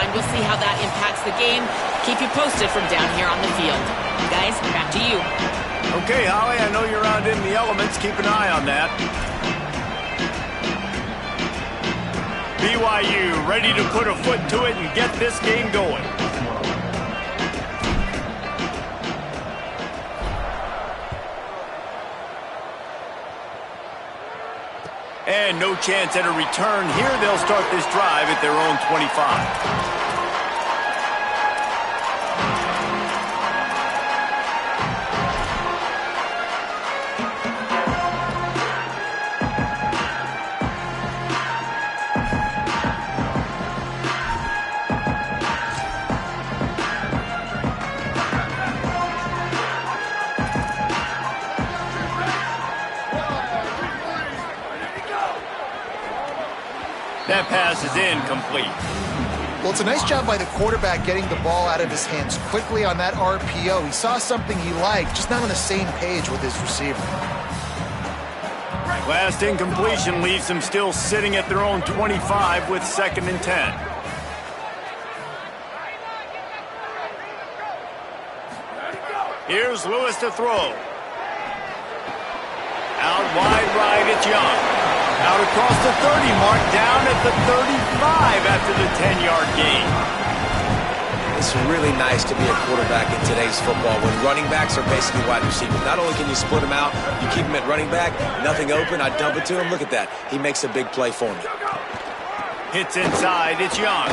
and we'll see how that impacts the game. Keep you posted from down here on the field. Guys, back to you. Okay, Holly, I know you're out in the elements. Keep an eye on that. BYU ready to put a foot to it and get this game going. And no chance at a return here. They'll start this drive at their own 25. That pass is incomplete. Well, it's a nice job by the quarterback getting the ball out of his hands quickly on that RPO. He saw something he liked, just not on the same page with his receiver. Last incompletion leaves them still sitting at their own 25 with 2nd and 10. Here's Lewis to throw. Out wide right, it's Young. Out across the 30 mark, down at the 35 after the 10-yard gain. It's really nice to be a quarterback in today's football when running backs are basically wide receivers. Not only can you split them out, you keep them at running back, nothing open, I dump it to him. Look at that. He makes a big play for me. Hits inside, it's Young.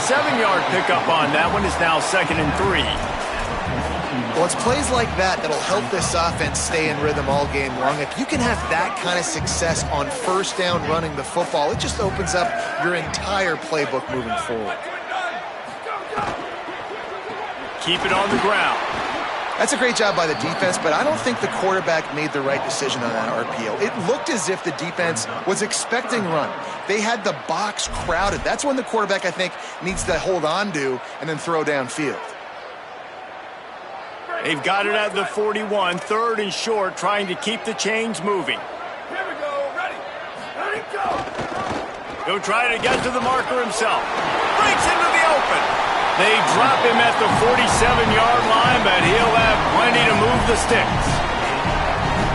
7-yard pickup on that one is now 2nd and 3. Well, it's plays like that that'll help this offense stay in rhythm all game long. If you can have that kind of success on 1st down running the football, it just opens up your entire playbook moving forward. Keep it on the ground. That's a great job by the defense, but I don't think the quarterback made the right decision on that RPO. It looked as if the defense was expecting run. They had the box crowded. That's when the quarterback, I think, needs to hold on to and then throw downfield. They've got it at the 41, 3rd and short, trying to keep the chains moving. Here we go, ready, go! He'll try to get to the marker himself. Breaks into the open. They drop him at the 47-yard line, but he'll have plenty to move the sticks.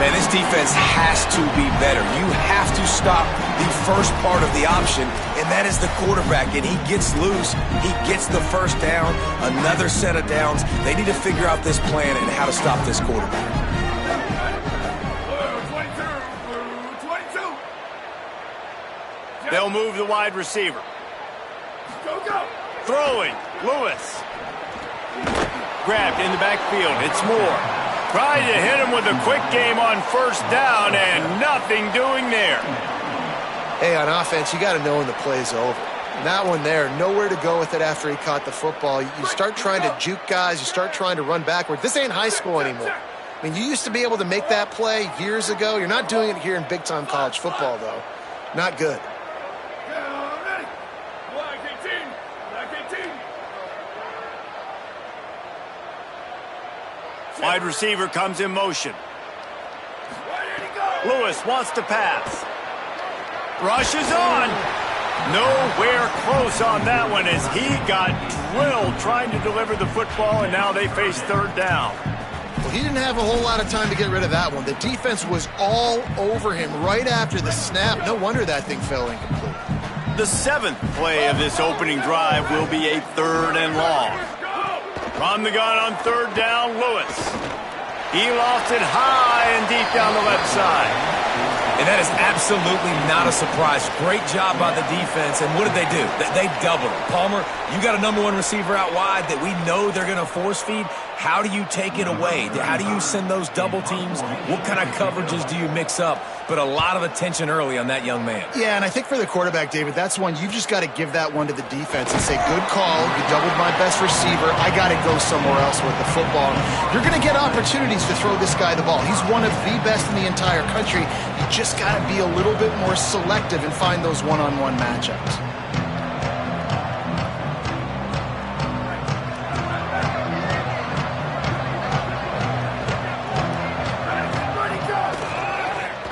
Man, this defense has to be better. You have to stop the first part of the option, and that is the quarterback. And he gets loose. He gets the 1st down, another set of downs. They need to figure out this plan and how to stop this quarterback. 22. They'll move the wide receiver. Go! Throwing, Lewis. Grabbed in the backfield. It's Moore. Tried to hit him with a quick game on 1st down, and nothing doing there. Hey, on offense, you got to know when the play's over. That one there, nowhere to go with it after he caught the football. You start trying to juke guys. You start trying to run backward. This ain't high school anymore. I mean, you used to be able to make that play years ago. You're not doing it here in big-time college football, though. Not good. Wide receiver comes in motion. Lewis wants to pass. Rushes on. Nowhere close on that one as he got drilled trying to deliver the football, and now they face 3rd down. Well, he didn't have a whole lot of time to get rid of that one. The defense was all over him right after the snap. No wonder that thing fell incomplete. The 7th play of this opening drive will be a 3rd and long. From the gun on 3rd down, Lewis. He lost it high and deep down the left side. And that is absolutely not a surprise. Great job by the defense. And what did they do? They doubled him. Palmer, you got a #1 receiver out wide that we know they're going to force feed. How do you take it away? How do you send those double teams? What kind of coverages do you mix up? But a lot of attention early on that young man. Yeah, and I think for the quarterback, David, that's one you've just got to give that one to the defense and say, good call. You doubled my best receiver. I got to go somewhere else with the football. You're going to get opportunities to throw this guy the ball. He's one of the best in the entire country. You just got to be a little bit more selective and find those one-on-one matchups.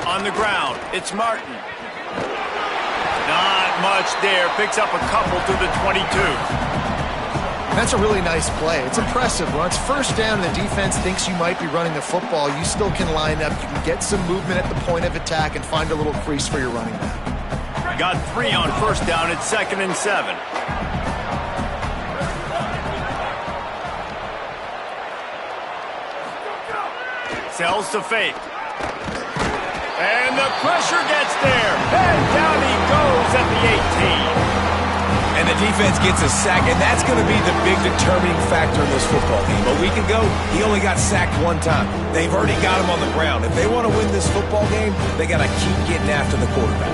On the ground, it's Martin. Not much there. Picks up a couple to the 22. That's a really nice play. It's impressive. When it's first down and the defense thinks you might be running the football, you still can line up. You can get some movement at the point of attack and find a little crease for your running back. Got 3 on first down. It's 2nd and 7. Sells to fake. And the pressure gets there. And down he goes at the 18. And the defense gets a sack, and that's going to be the big determining factor in this football game. A week ago, he only got sacked 1 time. They've already got him on the ground. If they want to win this football game, they got to keep getting after the quarterback.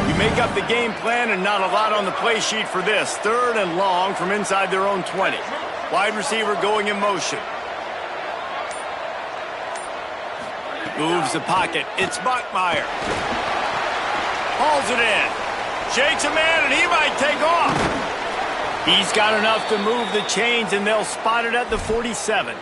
You make up the game plan and not a lot on the play sheet for this. 3rd and long from inside their own 20. Wide receiver going in motion. Moves the pocket. It's Bachmeier. Hauls it in. Shakes a man, and he might take off. He's got enough to move the chains, and they'll spot it at the 47.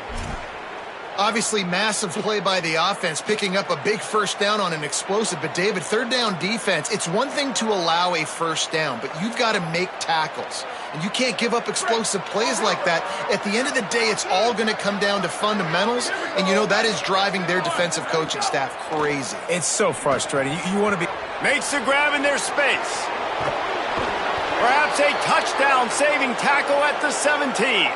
Obviously, massive play by the offense, picking up a big first down on an explosive. But, David, 3rd down defense, it's one thing to allow a first down, but you've got to make tackles. And you can't give up explosive plays like that. At the end of the day, it's all going to come down to fundamentals. And, you know, that is driving their defensive coaching staff crazy. It's so frustrating. You want to be... Makes the grab in their space. Perhaps a touchdown-saving tackle at the 17.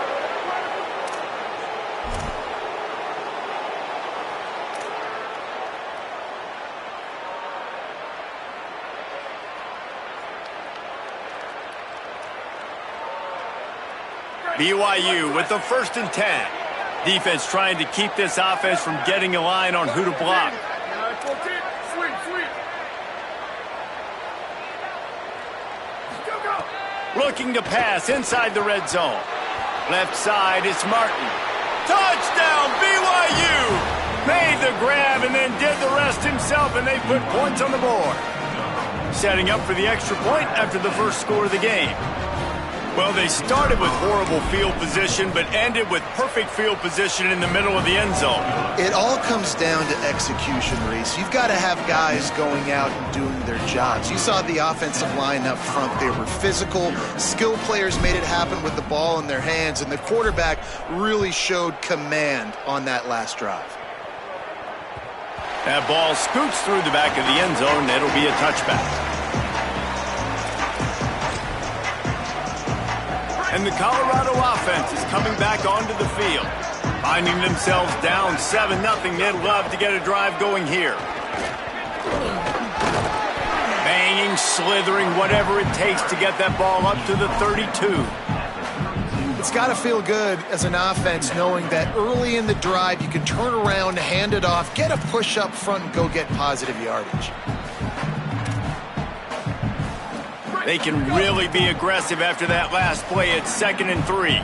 BYU with the 1st and 10. Defense trying to keep this offense from getting a line on who to block. Looking to pass inside the red zone. Left side, it's Martin. Touchdown, BYU! Made the grab and then did the rest himself, and they put points on the board. Setting up for the extra point after the first score of the game. Well, they started with horrible field position, but ended with perfect field position in the middle of the end zone. It all comes down to execution, Reese. You've got to have guys going out and doing their jobs. You saw the offensive line up front. They were physical. Skill players made it happen with the ball in their hands, and the quarterback really showed command on that last drive. That ball scoots through the back of the end zone, and it'll be a touchback. And the Colorado offense is coming back onto the field. Finding themselves down 7-0, they'd love to get a drive going here. Banging, slithering, whatever it takes to get that ball up to the 32. It's got to feel good as an offense knowing that early in the drive you can turn around, hand it off, get a push up front, and go get positive yardage. They can really be aggressive after that last play. It's 2nd and 3.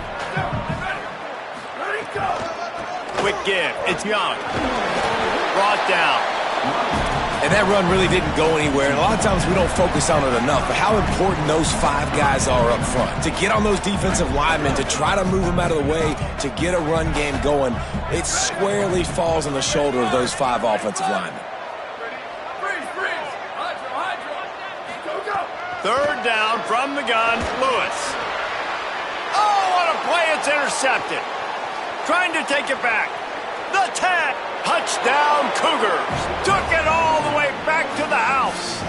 Quick give. It's Young. Brought down. And that run really didn't go anywhere. And a lot of times we don't focus on it enough. But how important those 5 guys are up front. To get on those defensive linemen, to try to move them out of the way, to get a run game going, it squarely falls on the shoulder of those 5 offensive linemen. 3rd down from the gun, Lewis. Oh, what a play, it's intercepted. Trying to take it back. The 10, touchdown Cougars. Took it all the way back to the house.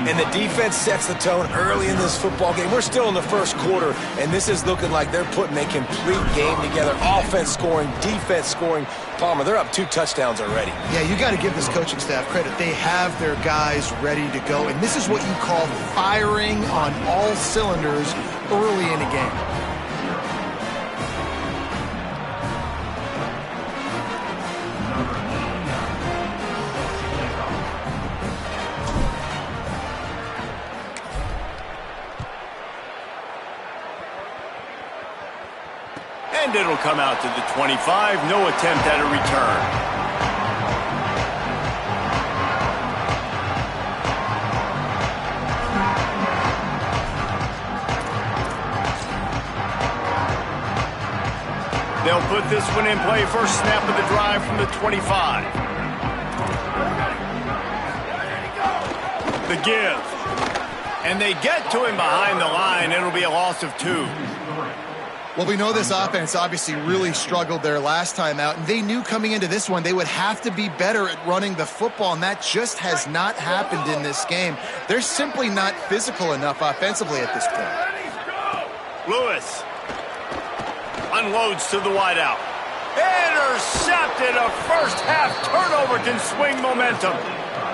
And the defense sets the tone early in this football game. We're still in the first quarter, and this is looking like they're putting a complete game together. Offense scoring, defense scoring. Palmer, they're up 2 touchdowns already. Yeah, you got to give this coaching staff credit. They have their guys ready to go, and this is what you call firing on all cylinders early in a game. And it'll come out to the 25. No attempt at a return. They'll They'll put this one in play. First snap of the drive from the 25. The give. And they get to him behind the line. It'll be a loss of 2. Well, we know this offense obviously really struggled their last time out, and they knew coming into this one they would have to be better at running the football, and that just has not happened in this game. They're simply not physical enough offensively at this point. Lewis unloads to the wideout. Intercepted. A first-half turnover can swing momentum.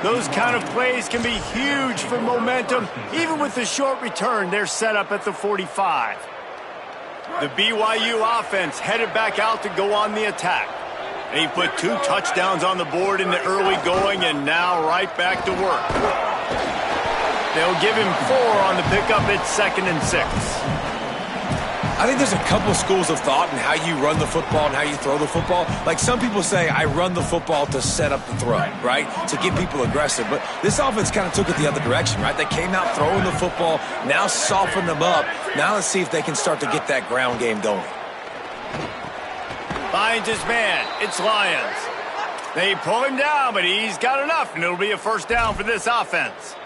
Those kind of plays can be huge for momentum. Even with the short return, they're set up at the 45. The BYU offense headed back out to go on the attack. They put 2 touchdowns on the board in the early going and now right back to work. They'll give him 4 on the pickup. It's 2nd and 6. I think there's a couple schools of thought in how you run the football and how you throw the football. Like some people say, I run the football to set up the throw, right? To get people aggressive. But this offense kind of took it the other direction, right? They came out throwing the football, now softened them up. Now let's see if they can start to get that ground game going. Finds his man. It's Lyons. They pull him down, but he's got enough, and it'll be a first down for this offense.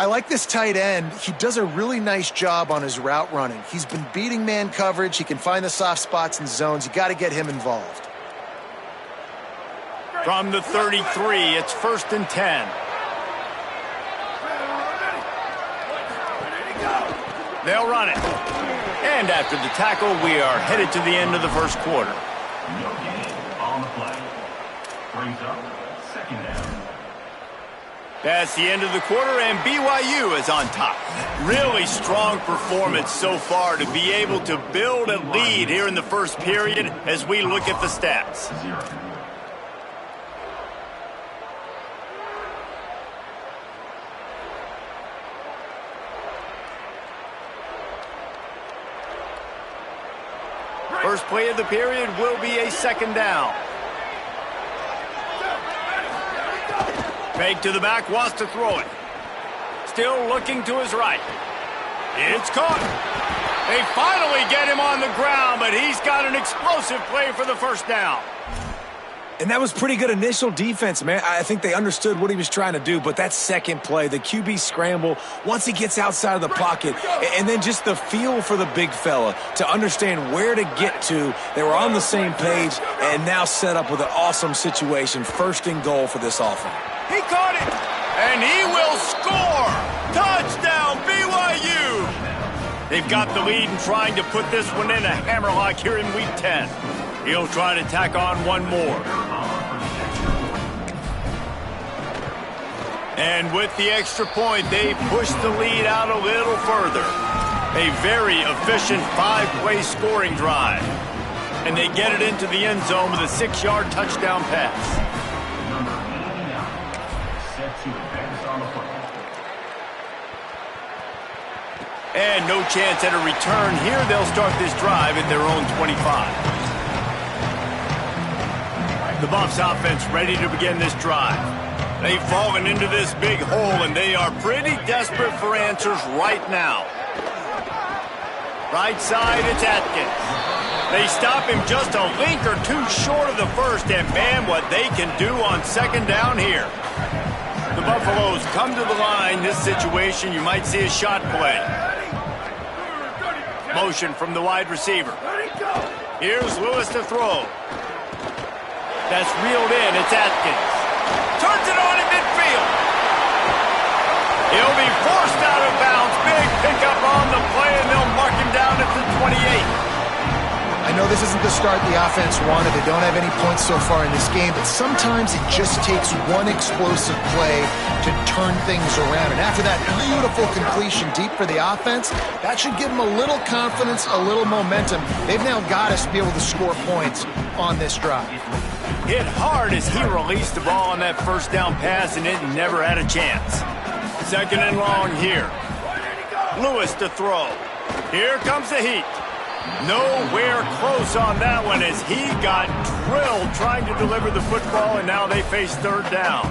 I like this tight end. He does a really nice job on his route running. He's been beating man coverage. He can find the soft spots and zones. You got to get him involved. From the 33, it's 1st and 10. They'll run it. And after the tackle, we are headed to the end of the first quarter. No gain on the play. Brings up 2nd down. That's the end of the quarter, and BYU is on top. Really strong performance so far to be able to build a lead here in the first period as we look at the stats. First play of the period will be a 2nd down. Fake to the back, wants to throw it. Still looking to his right. It's caught. They finally get him on the ground, but he's got an explosive play for the first down. And that was pretty good initial defense, man. I think they understood what he was trying to do, but that second play, the QB scramble, once he gets outside of the pocket, and then just the feel for the big fella to understand where to get to. They were on the same page and now set up with an awesome situation. 1st and goal for this offense. He caught it, and he will score. Touchdown, BYU. They've got the lead and trying to put this one in a hammerlock here in Week 10. He'll try to tack on one more. And with the extra point, they push the lead out a little further. A very efficient 5-play scoring drive. And they get it into the end zone with a 6-yard touchdown pass. And no chance at a return here. They'll start this drive at their own 25. The Buffs offense ready to begin this drive. They've fallen into this big hole, and they are pretty desperate for answers right now. Right side, it's Atkins. They stop him just a link or 2 short of the first, and man, what they can do on 2nd down here. The Buffaloes come to the line. This situation, you might see a shot play. Motion from the wide receiver. Here's Lewis to throw. That's reeled in. It's Atkins. Turns it on in midfield. He'll be forced out of bounds. Big pickup on the play, and they'll mark him down at the 28. I know this isn't the start the offense wanted. They don't have any points so far in this game, but sometimes it just takes one explosive play to turn things around. And after that beautiful completion deep for the offense, that should give them a little confidence, a little momentum. They've now got us to be able to score points on this drive. Hit hard as he released the ball on that first down pass, and it never had a chance. 2nd and long here. Lewis to throw. Here comes the heat. Nowhere close on that one as he got drilled trying to deliver the football, and now they face 3rd down.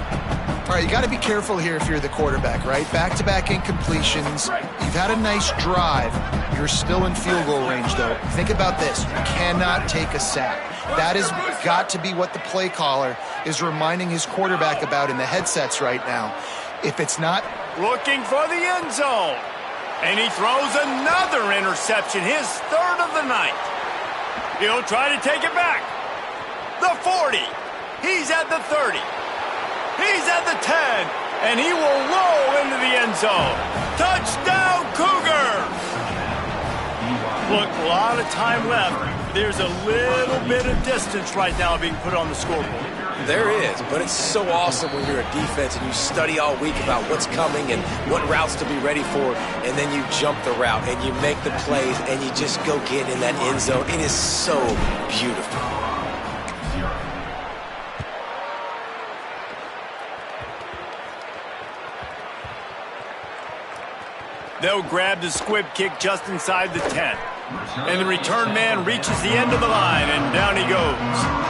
All right, you got to be careful here if you're the quarterback, right? Back-to-back incompletions. You've had a nice drive. You're still in field goal range, though. Think about this. You cannot take a sack. That has got to be what the play caller is reminding his quarterback about in the headsets right now. If it's not... Looking for the end zone. And he throws another interception, his third of the night. He'll try to take it back. The 40. He's at the 30. He's at the 10. And he will roll into the end zone. Touchdown, Cougars! Look, a lot of time left. There's a little bit of distance right now being put on the scoreboard. There is, but it's so awesome when you're a defense and you study all week about what's coming and what routes to be ready for, and then you jump the route and you make the plays and you just go get in that end zone. It is so beautiful. They'll grab the squib kick just inside the 10. And the return man reaches the end of the line, and down he goes.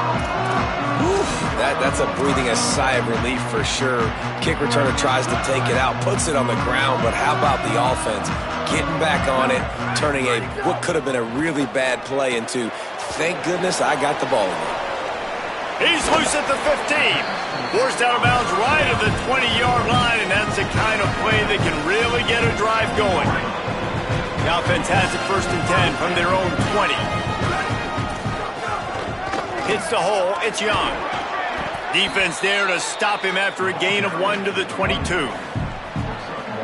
That's a breathing a sigh of relief for sure. Kick returner tries to take it out, puts it on the ground, but how about the offense? Getting back on it, turning what could have been a really bad play into, thank goodness I got the ball again. He's loose at the 15. Forced out of bounds right at the 20-yard line, and that's the kind of play that can really get a drive going. The offense has it 1st and 10 from their own 20. Hits the hole, it's Young. Defense there to stop him after a gain of 1 to the 22.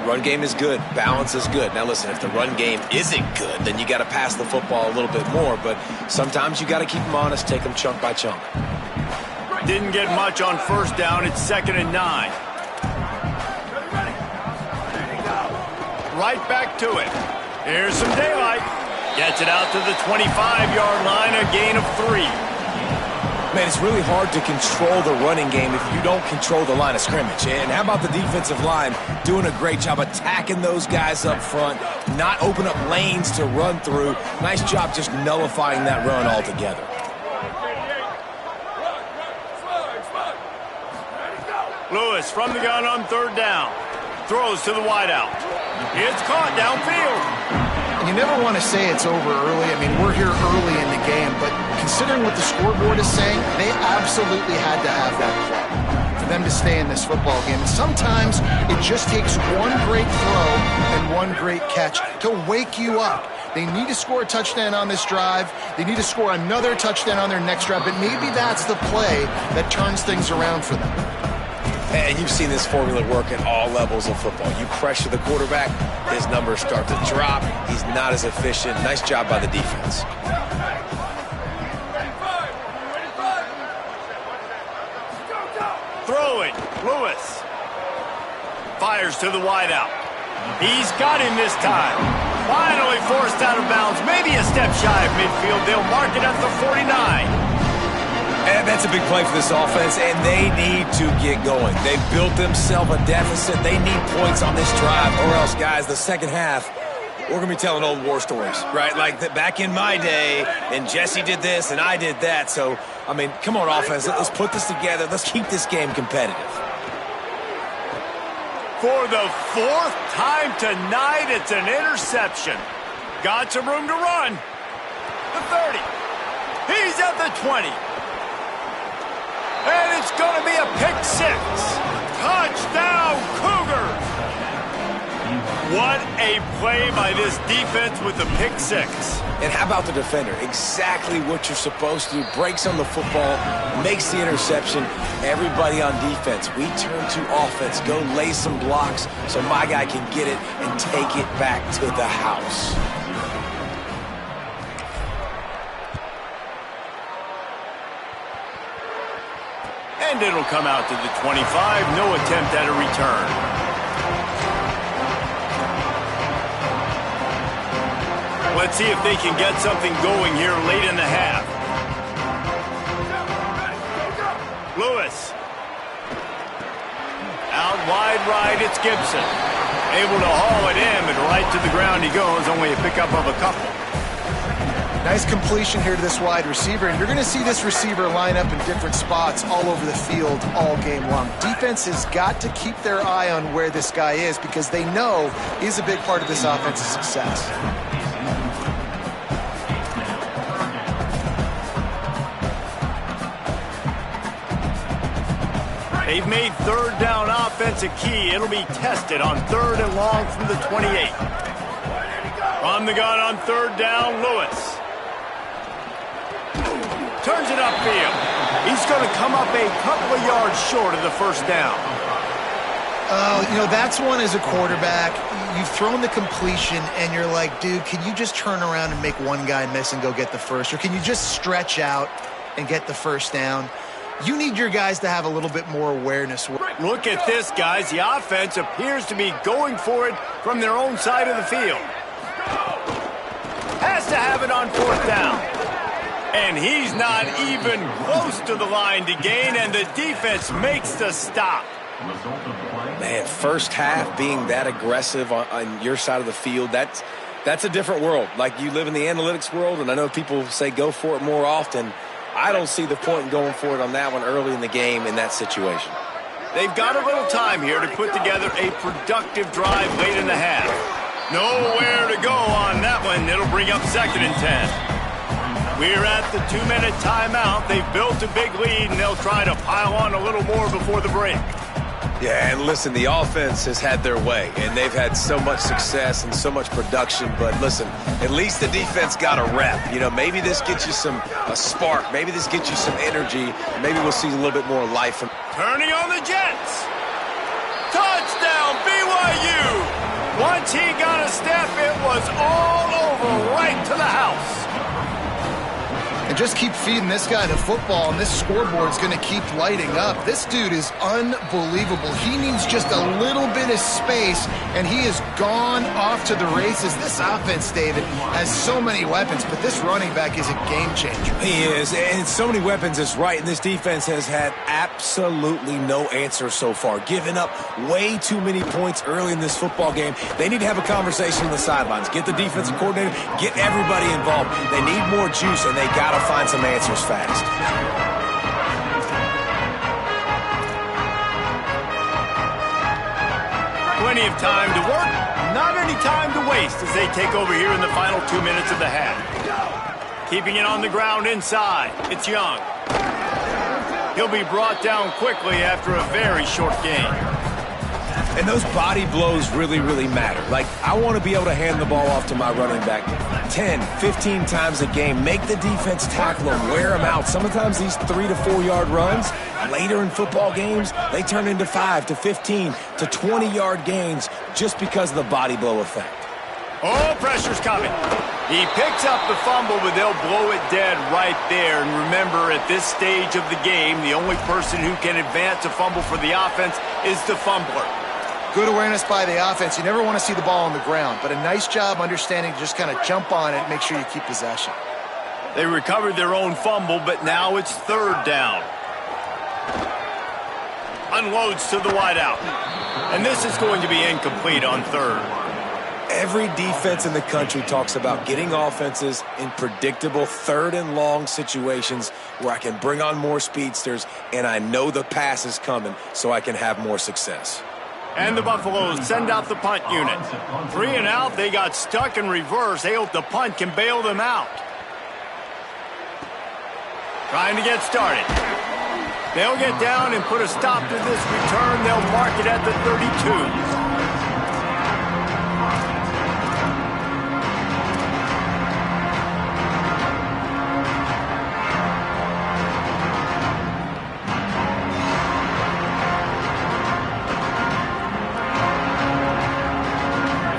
Run game is good. Balance is good. Now listen, if the run game isn't good, then you got to pass the football a little bit more. But sometimes you got to keep them honest, take them chunk by chunk. Didn't get much on 1st down. It's 2nd and 9. Right back to it. Here's some daylight. Gets it out to the 25-yard line, a gain of 3. Man, it's really hard to control the running game if you don't control the line of scrimmage. And how about the defensive line doing a great job attacking those guys up front, not open up lanes to run through. Nice job just nullifying that run altogether. Lewis from the gun on 3rd down. Throws to the wideout. It's caught downfield. You never want to say it's over early. I mean, we're here early in the game, but considering what the scoreboard is saying, they absolutely had to have that play for them to stay in this football game. And sometimes it just takes one great throw and one great catch to wake you up. They need to score a touchdown on this drive. They need to score another touchdown on their next drive, but maybe that's the play that turns things around for them. And you've seen this formula work at all levels of football. You pressure the quarterback, his numbers start to drop. He's not as efficient. Nice job by the defense. Throwing, Lewis. Fires to the wideout. He's got him this time. Finally forced out of bounds. Maybe a step shy of midfield. They'll mark it at the 49. And that's a big play for this offense, and they need to get going. They've built themselves a deficit. They need points on this drive, or else, guys, the second half, we're going to be telling old war stories, right? Like back in my day, and Jesse did this, and I did that. So, I mean, come on, offense. Let's put this together. Let's keep this game competitive. For the 4th time tonight, it's an interception. Got some room to run. The 30. He's at the 20. And it's going to be a pick 6. Touchdown, Cougars! What a play by this defense with the pick 6. And how about the defender? Exactly what you're supposed to do. Breaks on the football, makes the interception. Everybody on defense, we turn to offense. Go lay some blocks so my guy can get it and take it back to the house. And it'll come out to the 25. No attempt at a return. Let's see if they can get something going here late in the half. Lewis. Out wide right, it's Gibson. Able to haul it in, but right to the ground he goes. Only a pickup of a couple. Nice completion here to this wide receiver, and you're going to see this receiver line up in different spots all over the field all game long. Defense has got to keep their eye on where this guy is because they know he's a big part of this offense's success. They've made third down offense a key. It'll be tested on 3rd and long from the 28. From the gun on 3rd down, Lewis. Turns it upfield. He's going to come up a couple of yards short of the first down. That's one as a quarterback. You've thrown the completion, and you're like, dude, can you just turn around and make one guy miss and go get the first? Or can you just stretch out and get the first down? You need your guys to have a little bit more awareness. Look at this, guys. The offense appears to be going for it from their own side of the field. Has to have it on 4th down. And he's not even close to the line to gain, and the defense makes the stop. Man, first half being that aggressive on your side of the field, that's a different world. Like, you live in the analytics world, and I know people say go for it more often. I don't see the point in going for it on that one early in the game in that situation. They've got a little time here to put together a productive drive late in the half. Nowhere to go on that one. It'll bring up 2nd and 10. We're at the 2-minute timeout. They've built a big lead, and they'll try to pile on a little more before the break. Yeah, and listen, the offense has had their way, and they've had so much success and so much production. But listen, at least the defense got a rep. Maybe this gets you a spark. Maybe this gets you some energy. Maybe we'll see a little bit more life. Turning on the Jets. Touchdown, BYU. Once he got a step, it was all over right to the house. And just keep feeding this guy the football, and this scoreboard's going to keep lighting up. This dude is unbelievable. He needs just a little bit of space, and he has gone off to the races. This offense, David, has so many weapons, but this running back is a game changer. He is, and so many weapons is right, and this defense has had absolutely no answer so far, giving up way too many points early in this football game. They need to have a conversation on the sidelines. Get the defensive coordinator, get everybody involved. They need more juice, and they got to find some answers fast. Plenty of time to work, not any time to waste as they take over here in the final 2 minutes of the half. Keeping it on the ground inside, it's Young. He'll be brought down quickly after a very short game. And those body blows really, really matter. Like, I want to be able to hand the ball off to my running back 10, 15 times a game. Make the defense tackle them, wear them out. Sometimes these 3 to 4 yard runs, later in football games, they turn into 5 to 15 to 20 yard gains just because of the body blow effect. Oh, pressure's coming. He picks up the fumble, but they'll blow it dead right there. And remember, at this stage of the game, the only person who can advance a fumble for the offense is the fumbler. Good awareness by the offense. You never want to see the ball on the ground, but a nice job understanding to just kind of jump on it and make sure you keep possession. They recovered their own fumble, but now it's 3rd down. Unloads to the wideout. And this is going to be incomplete on 3rd. Every defense in the country talks about getting offenses in predictable 3rd and long situations where I can bring on more speedsters and I know the pass is coming so I can have more success. And the Buffaloes send out the punt unit. 3 and out, they got stuck in reverse. They hope the punt can bail them out. Trying to get started. They'll get down and put a stop to this return. They'll mark it at the 32.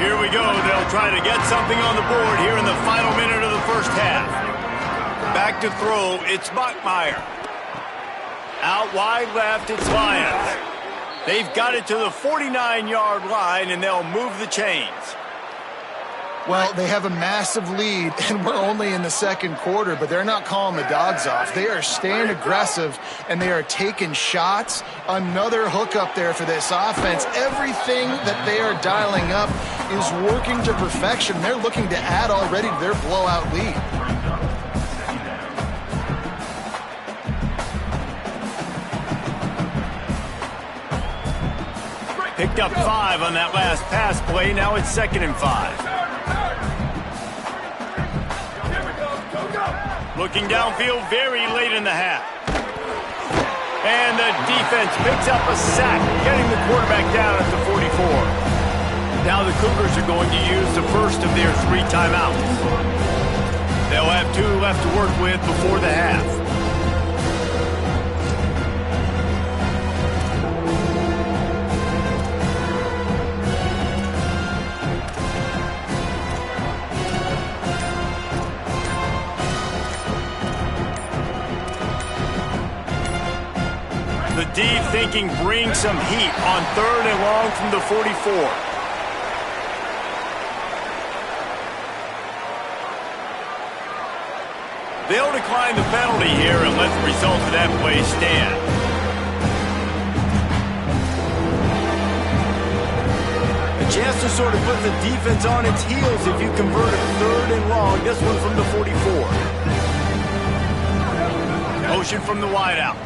Here we go. They'll try to get something on the board here in the final minute of the first half. Back to throw, it's Buckmeyer. Out wide left, it's Lyons. They've got it to the 49-yard line, and they'll move the chains. Well, they have a massive lead, and we're only in the 2nd quarter, but they're not calling the dogs off. They are staying aggressive, and they are taking shots. Another hook up there for this offense. Everything that they are dialing up is working to perfection. They're looking to add already to their blowout lead. Picked up 5 on that last pass play. Now it's 2nd and 5. Looking downfield very late in the half. And the defense picks up a sack, getting the quarterback down at the 44. Now the Cougars are going to use the first of their 3 timeouts. They'll have 2 left to work with before the half. The D thinking bring some heat on 3rd and long from the 44. They'll decline the penalty here and let the result of that play stand. A chance to sort of put the defense on its heels if you convert a 3rd and long. This one from the 44. Motion from the wideout.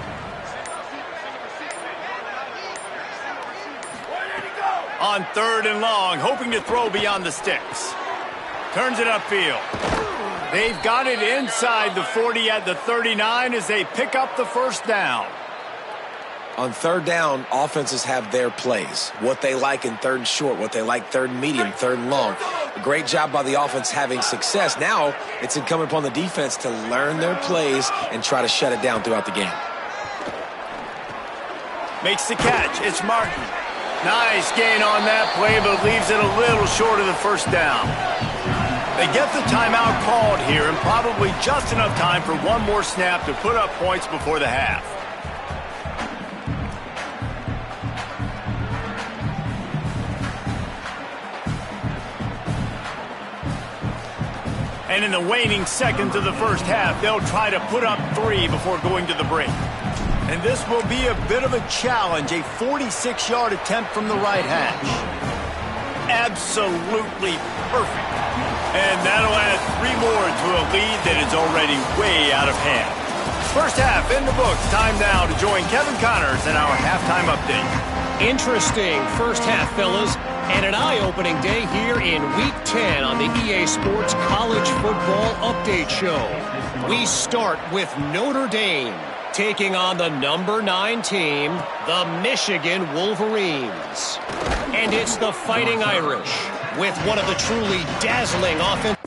On 3rd and long, hoping to throw beyond the sticks. Turns it upfield. They've got it inside the 40 at the 39 as they pick up the first down. On 3rd down, offenses have their plays. What they like in 3rd and short, what they like 3rd and medium, 3rd and long. A great job by the offense having success. Now it's incumbent upon the defense to learn their plays and try to shut it down throughout the game. Makes the catch. It's Martin. Nice gain on that play, but leaves it a little short of the first down. They get the timeout called here, and probably just enough time for one more snap to put up points before the half. And in the waning seconds of the first half, they'll try to put up 3 before going to the break. And this will be a bit of a challenge, a 46-yard attempt from the right hash. Absolutely perfect. And that'll add 3 more to a lead that is already way out of hand. First half in the books. Time now to join Kevin Connors in our halftime update. Interesting first half, fellas, and an eye-opening day here in Week 10 on the EA Sports College Football Update Show. We start with Notre Dame taking on the number 9 team, the Michigan Wolverines. And it's the Fighting Irish with one of the truly dazzling offense.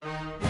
it.